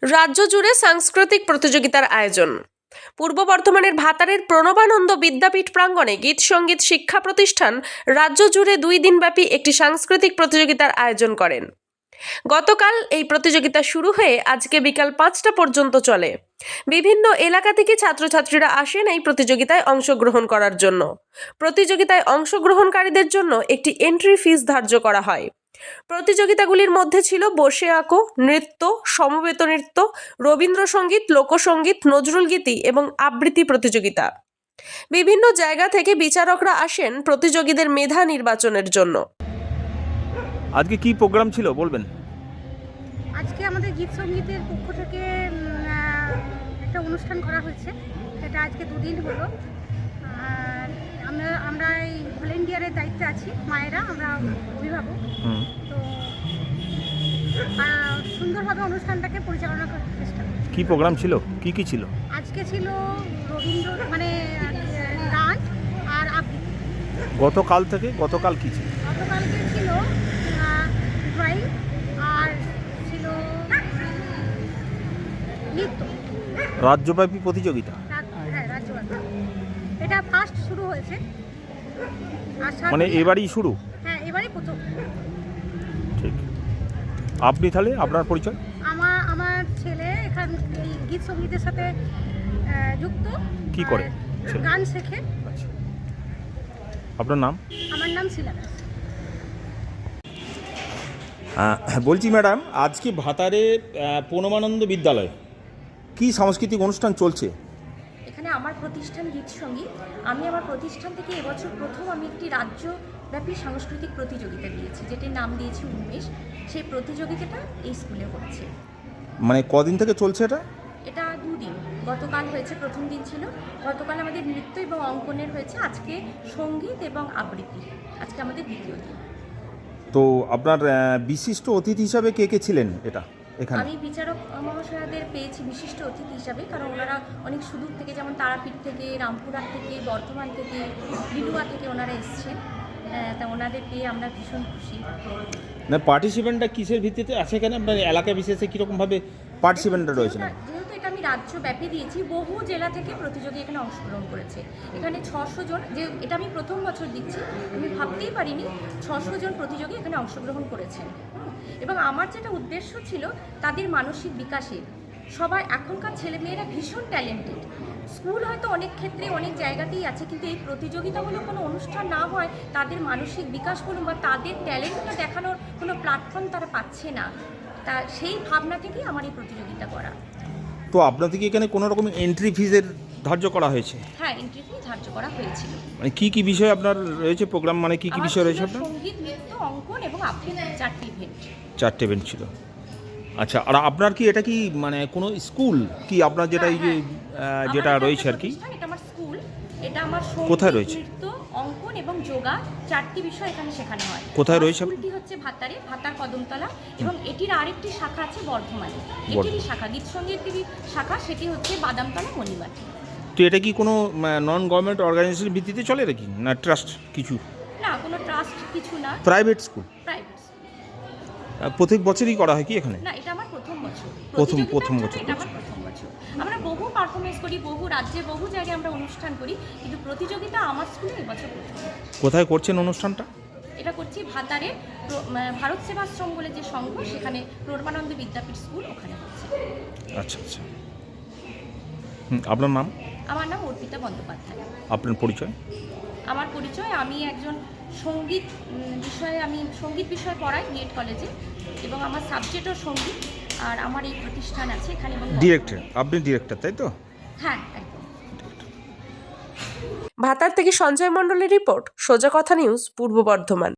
রাজ্য জুড়ে সাংস্কৃতিক প্রতিযোগিতার আয়োজন। পূর্ব বর্ধমানের ভাতারের প্রণবানন্দ বিদ্যাপীঠ প্রাঙ্গণে গীত সঙ্গীত শিক্ষা প্রতিষ্ঠান রাজ্য জুড়ে 2 দিনব্যাপী একটি সাংস্কৃতিক প্রতিযোগিতার আয়োজন করেন। গতকাল এই প্রতিযোগিতা শুরু হয়ে আজকে বিকাল 5টা পর্যন্ত চলে। বিভিন্ন এলাকা থেকে ছাত্রছাত্রীরা আসেন এই প্রতিযোগিতায় অংশগ্রহণ করার জন্য। প্রতিযোগিতায় অংশগ্রহণকারীদের জন্য একটি এন্ট্রি ফিস ধার্য করা হয়। প্রতিযোগিতাগুলির মধ্যে ছিল বসে আঁকো, নৃত্য, সমবেত নৃত্য, রবীন্দ্রসঙ্গীত, লোকসঙ্গীত, নজরুলগীতি এবং আবৃত্তি প্রতিযোগিতা। বিভিন্ন জায়গা থেকে বিচারকরা আসেন প্রতিযোগীদের মেধা নির্বাচনের জন্য। আজকে কি প্রোগ্রাম ছিল বলবেন? আজকে আমাদের গীত সঙ্গীতের পক্ষ থেকে একটা অনুষ্ঠান করা হয়েছে। সেটা আজকে 2 দিন হলো। আর আমরা এই ভলেন্টিয়ারের দায়িত্বে আছি, মায়েরা, আমরা অভিভাবক। তো সুন্দরভাবে অনুষ্ঠানটাকে পরিচালনা করার চেষ্টা করি। কি প্রোগ্রাম ছিল, কি কি ছিল? আজকে ছিল রবীন্দ্র গান আর আবৃত্তি। গতকাল কি ছিল? গতকালকে ছিল ড্রয়িং আর ছিল নৃত্য। রাজ্যব্যাপী প্রতিযোগিতা? হ্যাঁ, রাজ্যব্যাপী। এটা ফার্স্ট শুরু হয়েছে। মানে এবারই শুরু? হ্যাঁ, এবারই প্রথম। ঠিক। আপনি তাহলে আপনার পরিচয়? আমার ছেলে এখানে এই গীত সঙ্গীতের সাথে যুক্ত। কি করে? গান শেখে। আচ্ছা, আপনার নাম? আমার নাম শিলা। বলছি ম্যাডাম, আজকে ভাতারে প্রণবানন্দ বিদ্যালয় কি সাংস্কৃতিক অনুষ্ঠান চলছে? এখানে আমার প্রতিষ্ঠান গীত সঙ্গীত। আমি আমার প্রতিষ্ঠান থেকে এবছর প্রথম আমি একটি রাজ্যব্যাপী সাংস্কৃতিক প্রতিযোগিতা দিয়েছি, যেটির নাম দিয়েছি উন্মেষ। সেই প্রতিযোগিতাটা এই স্কুলে হচ্ছে। মানে কদিন থেকে চলছে এটা? এটা 2 দিন। গতকাল হয়েছে, প্রথম দিন ছিল। গতকাল আমাদের নৃত্য এবং অঙ্কনের হয়েছে। আজকে সঙ্গীত এবং আবৃত্তি। আজকে আমাদের দ্বিতীয় দিন। তো আপনার বিশিষ্ট অতিথি হিসাবে কে কে ছিলেন এটা এখানে? আমি বিচারক মহাশয়াদের পেয়েছি বিশিষ্ট অতিথি হিসাবে, কারণ ওনারা অনেক সুদূর থেকে, যেমন তারাপীঠ থেকে, রামপুরহাট থেকে, বর্ধমান থেকে, লিলুয়া থেকে ওনারা এসছেন। তা ওনাদের পেয়ে আমরা ভীষণ খুশি। না, পার্টিসিপেন্টটা কিসের ভিত্তিতে আছে এখানে? আপনার এলাকা বিশেষে কীরকমভাবে পার্টিসিপেন্টরা রয়েছে? যেহেতু এটা আমি রাজ্যব্যাপী দিয়েছি, বহু জেলা থেকে প্রতিযোগী এখানে অংশগ্রহণ করেছে। এখানে 600 জন, যে এটা আমি প্রথম বছর দিচ্ছি, আমি ভাবতেই পারিনি 600 জন প্রতিযোগী এখানে অংশগ্রহণ করেছেন। এবং আমার যেটা উদ্দেশ্য ছিল তাদের মানসিক বিকাশের। সবাই এখনকার ছেলেমেয়েরা ভীষণ ট্যালেন্টেড। স্কুল হয়তো অনেক ক্ষেত্রে অনেক জায়গাতেই আছে, কিন্তু এই প্রতিযোগিতামূলক কোনো অনুষ্ঠান না হয় তাদের মানসিক বিকাশ বলুন বা তাদের ট্যালেন্টটা দেখানোর কোনো প্ল্যাটফর্ম তারা পাচ্ছে না। তা সেই ভাবনা থেকেই আমার এই প্রতিযোগিতা করা। তো আপনার থেকে এখানে কোনো রকম এন্ট্রি ফিজের ধার্য করা হয়েছে? হ্যাঁ, এন্ট্রি ফি ধার্য করা হয়েছিল। মানে কি কি বিষয় আপনার রয়েছে প্রোগ্রাম? মানে কি কি বিষয় রয়েছে আপনার? সঙ্গীত, নৃত্য, অঙ্কন এবং আবৃত্তি, 4টি ইভেন্ট। 4টে ইভেন্ট ছিল। আচ্ছা, আর আপনার কি এটা কি মানে কোনো স্কুল কি আপনার যেটা এই যে যেটা রয়েছে আর কি? এটা আমার স্কুল। এটা আমার কোথায় রয়েছে? নৃত্য, অঙ্কন এবং যোগা, 4টি বিষয় এখানে শেখানো হয়। কোথায় রয়েছে? স্কুলটি হচ্ছে ভাতার কদমতলা, এবং এটির আরেকটি শাখা আছে বর্ধমানে। এটিরই শাখা, গীত সঙ্গীতেরই শাখা, সেটি হচ্ছে বাদামতলা, মণিবাটি। তো এটা কি কোনো নন গভর্নমেন্ট অর্গানাইজেশনের ভিত্তিতে চলে নাকি, না ট্রাস্ট কিছু? না, কোনো ট্রাস্ট কিছু না, প্রাইভেট স্কুল। প্রাইভেট। প্রত্যেক বছরই করা হয় কি এখানে? না, এটা আমার প্রথম বছর। প্রথম বছর। এটা আমার প্রথম বছর। আমরা বহু পারফরমেন্স করি, বহু রাজ্যে, বহু জায়গায় আমরা অনুষ্ঠান করি, কিন্তু প্রতিযোগিতা আমার স্কুলে এবছর প্রথম। কোথায় করছেন অনুষ্ঠানটা? এটা করছি ভাতারে ভারত সেবাশ্রম বলে যে সংঘ, সেখানে প্রণবানন্দ বিদ্যাপীঠ স্কুল, ওখানে হচ্ছে। আচ্ছা আচ্ছা। আপনার নাম? আমার নাম অর্পিতা বন্দ্যোপাধ্যায়। আপনার পরিচয়? আমার পরিচয়, আমি একজন সঙ্গীত বিষয়ে পড়াই বিএড কলেজে, এবং আমার সাবজেক্টও সঙ্গীত। আর আমার এই প্রতিষ্ঠান আছে এখানে। ডিরেক্টর? আপনি ডিরেক্টর, তাই তো? হ্যাঁ, একদম। ভাতার থেকে সঞ্জয় মণ্ডলের রিপোর্ট, সোজা কথা নিউজ, পূর্ব বর্ধমান।